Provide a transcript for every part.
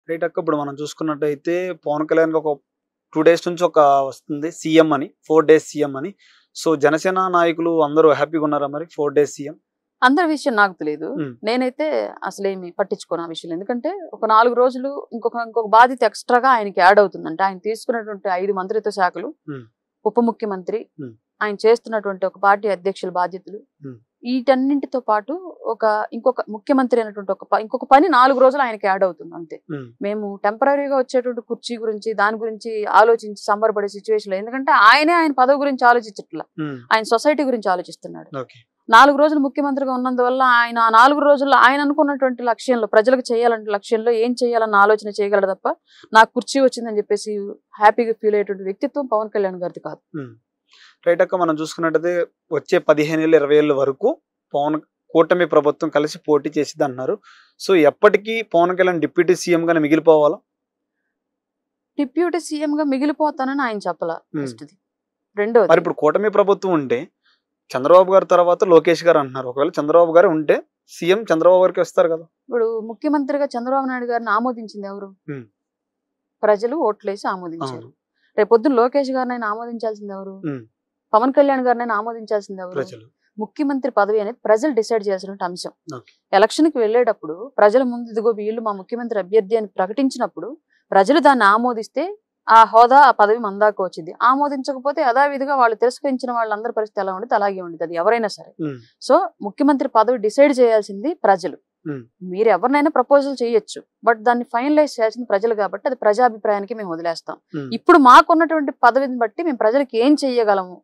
Right అక్క. ఇప్పుడు మనం చూసుకున్నట్టయితే పవన్ కళ్యాణ్ ఒక 2 డేస్ నుంచి ఒక వస్తుంది సీఎం అని, 4 డేస్ సీఎం అని. సో జనసేన నాయకులు అందరూ హ్యాపీగా ఉన్నారా మరి 4 డేస్ సీఎం? అందరి విషయం నాకు తెలియదు. నేనైతే అసలేమి పట్టించుకోను ఆ విషయం. ఎందుకంటే ఒక 4 రోజులు ఇంకొక బాధ్యత ఎక్స్ట్రాగా ఆయనకి యాడ్ అవుతుందంటే ఆయన తీసుకున్నటువంటి 5 మంత్రిత్వ శాఖలు, ఉప ముఖ్యమంత్రి, ఆయన చేస్తున్నటువంటి ఒక పార్టీ అధ్యక్షుల బాధ్యతలు, వీటన్నింటితో పాటు ఇంకొక ముఖ్యమంత్రి అనేటువంటి ఇంకొక పని 4 రోజులు ఆయనకి యాడ్ అవుతుంది అంతే. మేము టెంపరీగా వచ్చేటువంటి కుర్చీ గురించి దాని గురించి ఆలోచించి సంబరపడే సిచ్యువేషన్. ఎందుకంటే ఆయన పదవి గురించి ఆలోచించట్లా, ఆయన సొసైటీ గురించి ఆలోచిస్తున్నాడు. 4 రోజులు ముఖ్యమంత్రిగా ఉన్నందువల్ల ఆయన ఆ 4 రోజుల్లో ఆయన అనుకున్నటువంటి లక్ష్యంలో, ప్రజలకు చేయాలంటే లక్ష్యంలో ఏం చేయాలన్న ఆలోచన చేయగలడు తప్ప నాకు కుర్చీ వచ్చిందని చెప్పేసి హ్యాపీగా ఫీల్ అయ్యేటువంటి వ్యక్తిత్వం పవన్ కళ్యాణ్ గారిది కాదు. రైట్ అక్క. మనం చూసుకున్నట్టయితే వచ్చే 15 ఏళ్ళు 20 ఏళ్ళ వరకు కూటమి ప్రభుత్వం కలిసి పోటీ చేసిద్ది అంటున్నారు. సో ఎప్పటికీ పవన్ కళ్యాణ్ డిప్యూటీ సీఎం గానే మిగిలిపోవాలా? డిప్యూటీ సీఎం గా మిగిలిపోతానని ఆయన చెప్పాల. రెండోది, మరి ఇప్పుడు కూటమి ప్రభుత్వం ఉంటే చంద్రబాబు గారి తర్వాత లోకేష్ గారు అంటున్నారు. ఒకవేళ చంద్రబాబు గారు ఉంటే సీఎం చంద్రబాబు గారికి వస్తారు కదా. ఇప్పుడు ముఖ్యమంత్రిగా చంద్రబాబు నాయుడు గారిని ఆమోదించింది ఎవరు? ప్రజలు ఓట్లేసి ఆమోదించారు. రేపొద్దున లోకేష్ గారిని ఆమోదించాల్సింది ఎవరు? పవన్ కళ్యాణ్ గారిని ఆమోదించాల్సింది ఎవరు? ముఖ్యమంత్రి పదవి అనేది ప్రజలు డిసైడ్ చేయాల్సిన అంశం. ఎలక్షన్ కి వెళ్ళేటప్పుడు ప్రజల ముందు ఇదిగో వీళ్ళు మా ముఖ్యమంత్రి అభ్యర్థి అని ప్రకటించినప్పుడు ప్రజలు దాన్ని ఆమోదిస్తే ఆ హోదా, ఆ పదవి మందాకు వచ్చింది. ఆమోదించకపోతే యథావిధిగా వాళ్ళు తిరస్కరించిన వాళ్ళందరి పరిస్థితి ఎలా ఉండదు అలాగే ఉండదు, అది ఎవరైనా సరే. సో ముఖ్యమంత్రి పదవి డిసైడ్ చేయాల్సింది ప్రజలు. మీరు ఎవరినైనా ప్రపోజల్ చేయొచ్చు, బట్ దాన్ని ఫైనలైజ్ చేయాల్సింది ప్రజలు కాబట్టి అది ప్రజాభిప్రాయానికి మేము వదిలేస్తాం. ఇప్పుడు మాకున్నటువంటి పదవిని బట్టి మేము ప్రజలకు ఏం చెయ్యగలము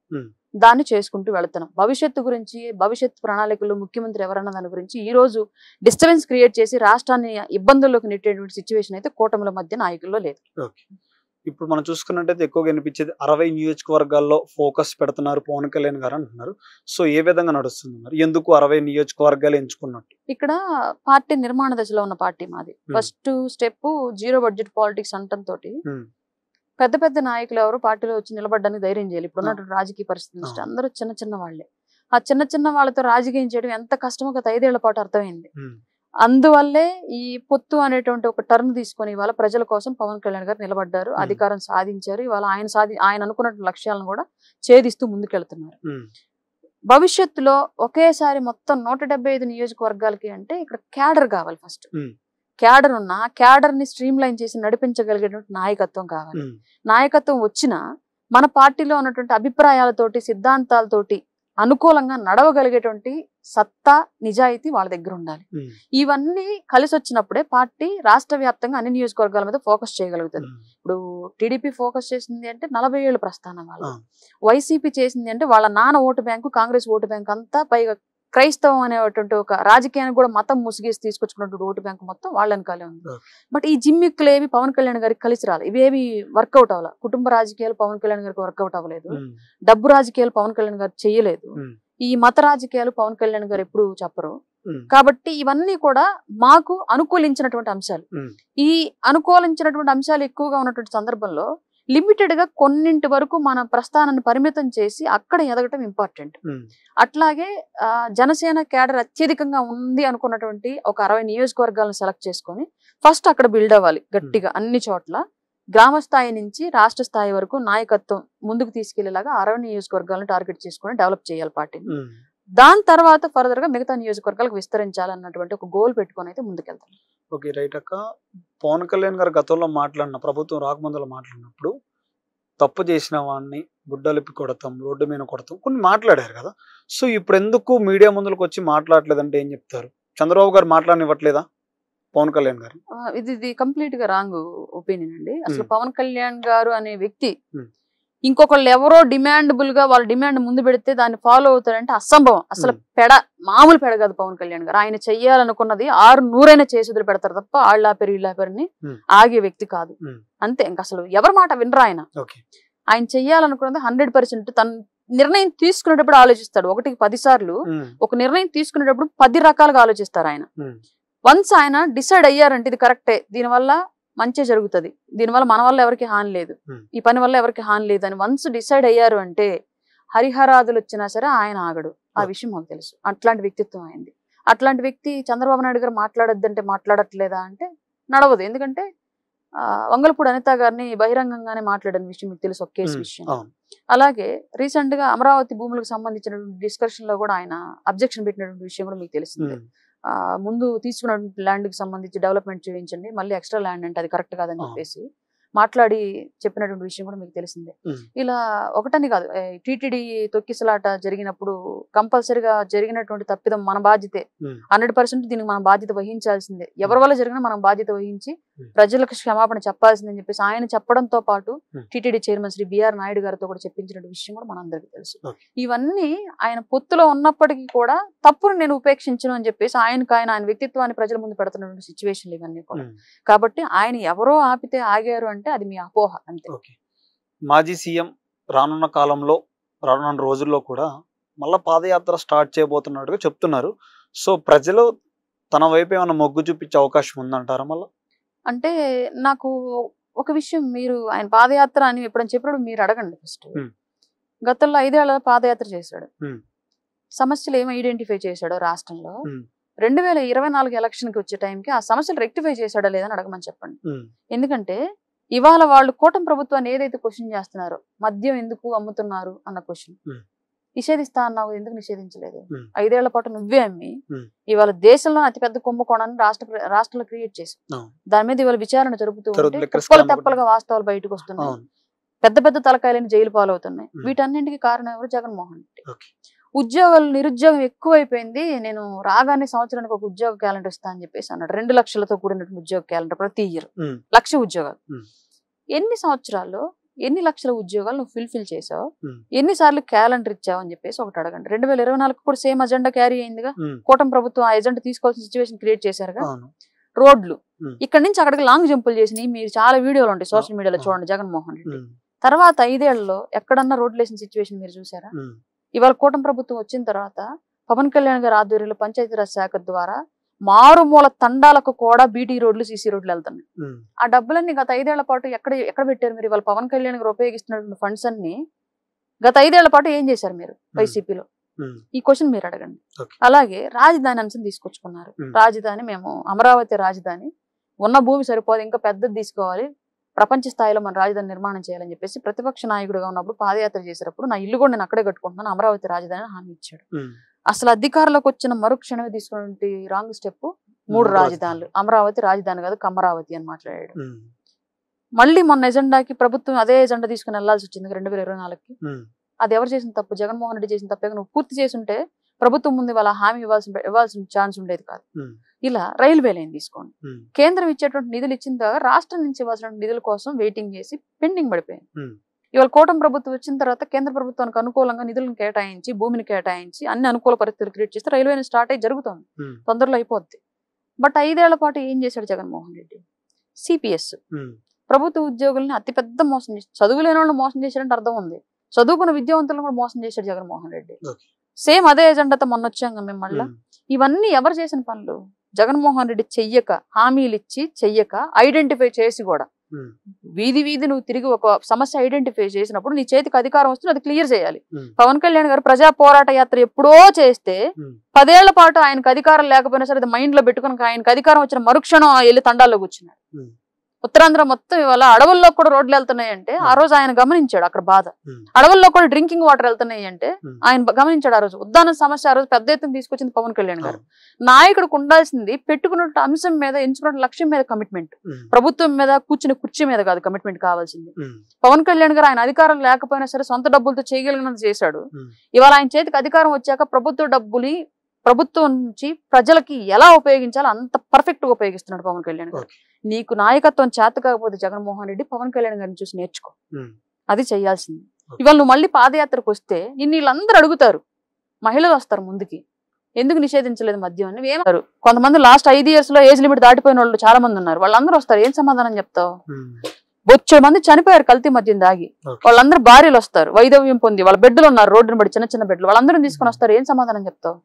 దాన్ని చేసుకుంటూ వెళుతున్నాం. భవిష్యత్తు గురించి, భవిష్యత్తు ప్రణాళికలు, ముఖ్యమంత్రి ఎవరన్న దాని గురించి ఈ రోజు డిస్టర్బెన్స్ క్రియేట్ చేసి రాష్ట్రాన్ని ఇబ్బందుల్లోకి నెట్టేటువంటి సిచ్యువేషన్ అయితే కూటమిల మధ్య నాయకుల్లో లేదు. ఇప్పుడు మనం చూసుకున్నట్టయితే ఎక్కువగా అనిపించేది 60 నియోజకవర్గాల్లో ఫోకస్ పెడుతున్నారు పవన్ కళ్యాణ్ గారు అంటున్నారు. సో ఏ విధంగా నడుస్తుంది మరి? ఎందుకు 60 నియోజకవర్గాలు ఎంచుకున్నట్టు? ఇక్కడ పార్టీ నిర్మాణ దశలో ఉన్న పార్టీ మాది. ఫస్ట్ స్టెప్ 0 బడ్జెట్ పాలిటిక్స్ అంటంతో పెద్ద పెద్ద నాయకులు ఎవరు పార్టీలో వచ్చి నిలబడడానికి ధైర్యం చేయాలి. ఇప్పుడు ఉన్నటువంటి రాజకీయ పరిస్థితి అందరూ చిన్న చిన్న వాళ్లే. ఆ చిన్న వాళ్ళతో రాజకీయం చేయడం ఎంత కష్టమో గత 5 ఏళ్ల పాటు అర్థమైంది. అందువల్లే ఈ పొత్తు అనేటువంటి ఒక టర్మ్ తీసుకొని ఇవాళ ప్రజల కోసం పవన్ కళ్యాణ్ గారు నిలబడ్డారు, అధికారం సాధించారు. ఇవాళ ఆయన అనుకున్న లక్ష్యాలను కూడా ఛేదిస్తూ ముందుకెళ్తున్నారు. భవిష్యత్తులో ఒకేసారి మొత్తం 175 నియోజకవర్గాలకి అంటే ఇక్కడ క్యాడర్ కావాలి. ఫస్ట్ క్యాడర్ ఉన్నా క్యాడర్ ని స్ట్రీమ్ లైన్ చేసి నడిపించగలిగేటువంటి నాయకత్వం కావాలి. నాయకత్వం వచ్చినా మన పార్టీలో ఉన్నటువంటి అభిప్రాయాలతోటి, సిద్ధాంతాలతోటి అనుకూలంగా నడవగలిగేటువంటి సత్తా, నిజాయితీ వాళ్ళ దగ్గర ఉండాలి. ఇవన్నీ కలిసి వచ్చినప్పుడే పార్టీ రాష్ట్ర వ్యాప్తంగా అన్ని నియోజకవర్గాల మీద ఫోకస్ చేయగలుగుతుంది. ఇప్పుడు టీడీపీ ఫోకస్ చేసింది అంటే 40 ఏళ్ళ ప్రస్థానం వాళ్ళు. వైసీపీ చేసింది అంటే వాళ్ళ నాన్న vote bank, Congress vote bank అంతా, పైగా క్రైస్తవం అనేటువంటి ఒక రాజకీయానికి కూడా మతం ముసిగేసి తీసుకొచ్చుకున్నటువంటి ఓటు బ్యాంకు మొత్తం వాళ్ళ వెనకాలే ఉంది. బట్ ఈ జిమ్మిక్కులు ఏవి పవన్ కళ్యాణ్ గారికి కలిసి రాలి, ఇవేవి వర్కౌట్ అవ్వాలి. కుటుంబ రాజకీయాలు పవన్ కళ్యాణ్ గారికి వర్కౌట్ అవ్వలేదు, డబ్బు రాజకీయాలు పవన్ కళ్యాణ్ గారు చేయలేదు, ఈ మత రాజకీయాలు పవన్ కళ్యాణ్ గారు ఎప్పుడు చెప్పరు. కాబట్టి ఇవన్నీ కూడా మాకు అనుకూలించినటువంటి అంశాలు. ఈ అనుకూలించినటువంటి అంశాలు ఎక్కువగా ఉన్నటువంటి సందర్భంలో లిమిటెడ్ గా కొన్నింటి వరకు మన ప్రస్థానాన్ని పరిమితం చేసి అక్కడ ఎదగటం ఇంపార్టెంట్. అట్లాగే జనసేన క్యాడర్ అత్యధికంగా ఉంది అనుకున్నటువంటి ఒక 60 నియోజకవర్గాలను సెలెక్ట్ చేసుకొని ఫస్ట్ అక్కడ బిల్డ్ అవ్వాలి గట్టిగా. అన్ని చోట్ల గ్రామ స్థాయి నుంచి రాష్ట్ర స్థాయి వరకు నాయకత్వం ముందుకు తీసుకెళ్లేలాగా 60 నియోజకవర్గాలను టార్గెట్ చేసుకుని డెవలప్ చేయాలి పార్టీని. దాని తర్వాత ఫర్దర్ గా మిగతా నియోజకవర్గాలకు విస్తరించాలన్నటువంటి ఒక గోల్ పెట్టుకొని అయితే ముందుకెళ్తాం. ఓకే రైట్ అక్క. పవన్ కళ్యాణ్ గారు గతంలో మాట్లాడిన, ప్రభుత్వం రాకముందులో మాట్లాడినప్పుడు తప్పు చేసిన వాడిని గుడ్డలిప్పి కొడతాం, రోడ్డు మీద కొడతాం కొన్ని మాట్లాడారు కదా. సో ఇప్పుడు ఎందుకు మీడియా ముందుకు వచ్చి మాట్లాడలేదంటే ఏం చెప్తారు? చంద్రబాబు గారు మాట్లాడనివ్వట్లేదా పవన్ కళ్యాణ్ గారు? ఇది కంప్లీట్ గా రాంగ్ ఒపీనియన్ అండి. అసలు పవన్ కళ్యాణ్ గారు అనే వ్యక్తి ఇంకొకళ్ళు ఎవరో డిమాండబుల్ గా వాళ్ళ డిమాండ్ ముందు పెడితే దాన్ని ఫాలో అవుతారంటే అసంభవం. అసలు మామూలు పెడ కాదు పవన్ కళ్యాణ్ గారు. ఆయన చెయ్యాలనుకున్నది 600 చేసి వదిలి పెడతారు తప్ప ఆళ్ళాపేరు ఇళ్ళాపేరుని ఆగే వ్యక్తి కాదు. అంతే. ఇంక అసలు ఎవరి మాట వినరు ఆయన. ఆయన చెయ్యాలనుకున్నది 100%. తన నిర్ణయం తీసుకునేటప్పుడు ఆలోచిస్తాడు. 1కి 10 సార్లు ఒక నిర్ణయం తీసుకునేటప్పుడు 10 రకాలుగా ఆలోచిస్తారు ఆయన. వన్స్ ఆయన డిసైడ్ అయ్యారంటే ఇది కరెక్టే, దీనివల్ల మంచి జరుగుతుంది, దీనివల్ల మన వల్ల ఎవరికి హాని లేదు, ఈ పని వల్ల ఎవరికి హాని లేదు అని వన్స్ డిసైడ్ అయ్యారు అంటే హరిహరాదులు వచ్చినా సరే ఆయన ఆగడు. ఆ విషయం మాకు తెలుసు. అట్లాంటి వ్యక్తిత్వం అయింది. అట్లాంటి వ్యక్తి చంద్రబాబు నాయుడు గారు మాట్లాడొద్దంటే మాట్లాడట్లేదా అంటే నడవదు. ఎందుకంటే వంగలపూడి అనిత గారిని బహిరంగంగానే మాట్లాడిన విషయం మీకు తెలుసు, ఒక కేసు విషయం. అలాగే రీసెంట్ గా అమరావతి భూములకు సంబంధించినటువంటి డిస్కషన్ లో కూడా ఆయన అబ్జెక్షన్ పెట్టినటువంటి విషయం కూడా మీకు తెలిసిందే. ముందు తీసుకున్నటువంటి ల్యాండ్ కి సంబంధించి డెవలప్మెంట్ చేయించండి, మళ్ళీ ఎక్స్ట్రా ల్యాండ్ అంటే అది కరెక్ట్ కాదని చెప్పేసి మాట్లాడి చెప్పినటువంటి విషయం కూడా మీకు తెలిసిందే. ఇలా ఒకటని కాదు, టీటీడీ తొక్కిసలాట జరిగినప్పుడు కంపల్సరిగా జరిగినటువంటి తప్పిదం మన బాధ్యతే, 100% దీనికి మనం బాధ్యత వహించాల్సిందే, ఎవరి వల్ల జరిగినా మనం బాధ్యత వహించి ప్రజలకు క్షమాపణ చెప్పాల్సిందని చెప్పేసి ఆయన చెప్పడంతో పాటు TTD chairman Shri BR Naidu గారితో కూడా చెప్పించిన విషయం కూడా మనందరికీ తెలుసు. ఇవన్నీ ఆయన పొత్తులో ఉన్నప్పటికీ కూడా తప్పును నేను ఉపేక్షించను అని చెప్పేసి ఆయన వ్యక్తిత్వాన్ని ప్రజల ముందు పెడుతున్నటువంటి సిచ్యువేషన్లు ఇవన్నీ కూడా. కాబట్టి ఆయన ఎవరో ఆపితే ఆగారు అంటే అది మీ అపోహ అంతే. మాజీ సీఎం రానున్న కాలంలో రానున్న రోజుల్లో కూడా మళ్ళా పాదయాత్ర స్టార్ట్ చేయబోతున్నట్టుగా చెప్తున్నారు. సో ప్రజలు తన వైపు ఏమైనా మొగ్గు చూపించే అవకాశం ఉందంటారా? మళ్ళీ అంటే నాకు ఒక విషయం, మీరు ఆయన పాదయాత్ర అని ఎప్పుడని చెప్పినప్పుడు మీరు అడగండి ఫస్ట్. గతంలో 5 ఏళ్ల పాదయాత్ర చేశాడు, సమస్యలు ఏమి ఐడెంటిఫై చేశాడో రాష్ట్రంలో 2024 ఎలక్షన్ కి వచ్చే టైంకి ఆ సమస్యలు రెక్టిఫై చేశాడా లేదని అడగమని చెప్పండి. ఎందుకంటే ఇవాళ వాళ్ళు కూటమి ప్రభుత్వాన్ని ఏదైతే క్వశ్చన్ చేస్తున్నారో, మద్యం ఎందుకు అమ్ముతున్నారు అన్న క్వశ్చన్, నిషేధిస్తా అన్నావు, ఎందుకు నిషేధించలేదు? 5 ఏళ్ల పాటు నువ్వే అమ్మి ఇవాళ దేశంలో అతిపెద్ద కుంభకోణాన్ని రాష్ట్రంలో క్రియేట్ చేసావు. దాని మీద ఇవాళ విచారణ జరుపుతూ ఉంటే కుప్పలు తెప్పలుగా వాస్తవాలు బయటకు వస్తున్నాయి, పెద్ద పెద్ద తలకాయలని జైలు పాలవుతున్నాయి. వీటన్నింటికి కారణం ఎవరు? జగన్మోహన్ రెడ్డి. ఉద్యోగాలు నిరుద్యోగం ఎక్కువైపోయింది, నేను రాగానే సంవత్సరానికి ఒక ఉద్యోగ క్యాలెండర్ ఇస్తా అని చెప్పేసి అన్నాడు. 2 లక్షలతో కూడినటువంటి ఉద్యోగ క్యాలెండర్ ప్రతి ఇయర్, 1,00,000 ఉద్యోగాలు. ఎన్ని సంవత్సరాల్లో ఎన్ని లక్షల ఉద్యోగాలు నువ్వు ఫిల్ఫిల్ చేసావు, ఎన్నిసార్లు క్యాలెండర్ ఇచ్చావు అని చెప్పేసి ఒకటి అడగండి. 2024 కూడా సేమ్ అజెండా క్యారీ అయిందిగా, కూటమి ప్రభుత్వం ఆ ఎజెండా తీసుకోవాల్సిన సిచ్యువేషన్ క్రియేట్ చేశారుగా. రోడ్లు ఇక్కడ నుంచి అక్కడికి లాంగ్ జంపులు చేసినాయి, మీరు చాలా వీడియోలు ఉంటాయి సోషల్ మీడియాలో చూడండి. జగన్మోహన్ రెడ్డి తర్వాత 5 ఏళ్లలో ఎక్కడన్నా రోడ్లు వేసిన సిచ్యువేషన్ మీరు చూసారా? ఇవాళ కూటమి ప్రభుత్వం వచ్చిన తర్వాత పవన్ కళ్యాణ్ గారి ఆధ్వర్యంలో పంచాయతీరాజ్ శాఖ ద్వారా మారుమూల తండాలకు కూడా బీటీ రోడ్లు, సీసీ రోడ్లు వెళ్తున్నాయి. ఆ డబ్బులన్నీ గత 5 ఏళ్ల పాటు ఎక్కడ పెట్టారు మీరు? ఇవాళ పవన్ కళ్యాణ్ గారు ఉపయోగిస్తున్నటువంటి ఫండ్స్ అన్ని గత 5 ఏళ్ల పాటు ఏం చేశారు మీరు వైసీపీలో? ఈ క్వశ్చన్ మీరు అడగండి. అలాగే రాజధాని అంశం తీసుకొచ్చుకున్నారు. రాజధాని, మేము అమరావతి రాజధాని, ఉన్న భూమి సరిపోదు, ఇంకా పెద్దది తీసుకోవాలి, ప్రపంచ స్థాయిలో మన రాజధాని నిర్మాణం చేయాలని చెప్పేసి ప్రతిపక్ష నాయకుడిగా ఉన్నప్పుడు పాదయాత్ర చేసేటప్పుడు నా ఇల్లు కూడా నేను అక్కడే కట్టుకుంటున్నాను, అమరావతి రాజధాని హామీ ఇచ్చాడు. అసలు అధికారంలోకి వచ్చిన మరుక్షణమే తీసుకున్నటువంటి రాంగ్ స్టెప్ 3 రాజధానులు, అమరావతి రాజధాని కాదు కమరావతి అని మాట్లాడాడు. మళ్ళీ మొన్న ఎజెండాకి ప్రభుత్వం అదే ఎజెండా తీసుకుని వెళ్లాల్సి వచ్చింది 2024కి. అది ఎవరు చేసిన తప్పు? జగన్మోహన్ రెడ్డి చేసిన తప్పే. నువ్వు పూర్తి చేసి ఉంటే ప్రభుత్వం ముందు వాళ్ళ హామీ ఇవ్వాల్సిన ఛాన్స్ ఉండేది కాదు. ఇలా రైల్వే లైన్ తీసుకోండి, కేంద్రం ఇచ్చేటువంటి నిధులు ఇచ్చిన తర్వాత రాష్ట్రం నుంచి ఇవ్వాల్సిన నిధుల కోసం వెయిటింగ్ చేసి పెండింగ్ పడిపోయింది. ఇవాళ కూటమి ప్రభుత్వం వచ్చిన తర్వాత కేంద్ర ప్రభుత్వానికి అనుకూలంగా నిధులను కేటాయించి, భూమిని కేటాయించి, అన్ని అనుకూల పరిస్థితులు క్రియేట్ చేస్తే రైల్వే స్టార్ట్ అయ్యి జరుగుతుంది, తొందరలో అయిపోద్ది. బట్ 5 ఏళ్ల పాటు ఏం చేశాడు జగన్మోహన్ రెడ్డి? సిపిఎస్, ప్రభుత్వ ఉద్యోగుల్ని అతిపెద్ద మోసం చేసి, చదువులేని వాళ్ళని మోసం చేశాడంటే అర్థం ఉంది, చదువుకున్న విద్యావంతులను కూడా మోసం చేశాడు జగన్మోహన్ రెడ్డి. సేమ్ అదే ఎజెండాతో మొన్న వచ్చాం మేము మళ్ళా. ఇవన్నీ ఎవరు చేసిన పనులు? జగన్మోహన్ రెడ్డి చెయ్యక, హామీలు ఇచ్చి చెయ్యక, ఐడెంటిఫై చేసి కూడా వీధి వీధి నువ్వు తిరిగి ఒక సమస్య ఐడెంటిఫై చేసినప్పుడు నీ చేతికి అధికారం వస్తుంది, అది క్లియర్ చేయాలి. పవన్ కళ్యాణ్ గారు ప్రజా పోరాట యాత్ర ఎప్పుడో చేస్తే 10 ఏళ్ల పాటు ఆయనకు అధికారం లేకపోయినా సరే మైండ్ లో పెట్టుకుని ఆయనకు అధికారం వచ్చిన మరుక్షణం వెళ్ళి తండాల్లో కూర్చున్నాడు. ఉత్తరాంధ్ర మొత్తం ఇవాళ అడవుల్లో కూడా రోడ్లు వెళ్తున్నాయి అంటే ఆ రోజు ఆయన గమనించాడు అక్కడ బాధ. అడవుల్లో కూడా డ్రింకింగ్ వాటర్ వెళ్తున్నాయి అంటే ఆయన గమనించాడు ఆ రోజు. ఉద్దాన సమస్య ఆ రోజు పెద్ద ఎత్తున తీసుకొచ్చింది పవన్ కళ్యాణ్ గారు. నాయకుడికి ఉండాల్సింది పెట్టుకున్న అంశం మీద, ఎంచుకున్న లక్ష్యం మీద కమిట్మెంట్, ప్రభుత్వం మీద కూర్చుని కుర్చీ మీద కాదు కమిట్మెంట్ కావాల్సింది. పవన్ కళ్యాణ్ గారు ఆయన అధికారం లేకపోయినా సరే సొంత డబ్బులతో చేయగలిగినది చేశాడు. ఇవాళ ఆయన చేతికి అధికారం వచ్చాక ప్రభుత్వ డబ్బుని ప్రభుత్వం నుంచి ప్రజలకి ఎలా ఉపయోగించాలో అంత పర్ఫెక్ట్ గా ఉపయోగిస్తున్నాడు పవన్ కళ్యాణ్ గారు. నీకు నాయకత్వం చేత కాకపోతే జగన్మోహన్ రెడ్డి పవన్ కళ్యాణ్ గారిని చూసి నేర్చుకో, అది చేయాల్సింది. ఇవాళ నువ్వు మళ్ళీ పాదయాత్రకు వస్తే నిన్ను వీళ్ళందరూ అడుగుతారు, మహిళలు వస్తారు ముందుకి, ఎందుకు నిషేధించలేదు మద్యం అని ఏమంటారు. కొంతమంది లాస్ట్ 5 years లో ఏజ్ లిమిట్ దాటిపోయిన వాళ్ళు చాలా మంది ఉన్నారు, వాళ్ళందరూ వస్తారు, ఏం సమాధానం చెప్తావు? బొచ్చే మంది చనిపోయారు కల్తీ మద్యం దాగి, వాళ్ళందరూ భార్యలు వస్తారు వైదవ్యం పొంది, వాళ్ళ బెడ్లు ఉన్నారు రోడ్డును బట్టి చిన్న చిన్న బెడ్లు, వాళ్ళందరూ తీసుకొని వస్తారు, ఏం సమాధానం చెప్తావు?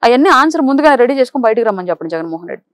అవన్నీ ఆన్సర్ ముందుగానే రెడీ చేసుకుని బయటికి రమ్మని చెప్పండి జగన్మోహన్ రెడ్డి.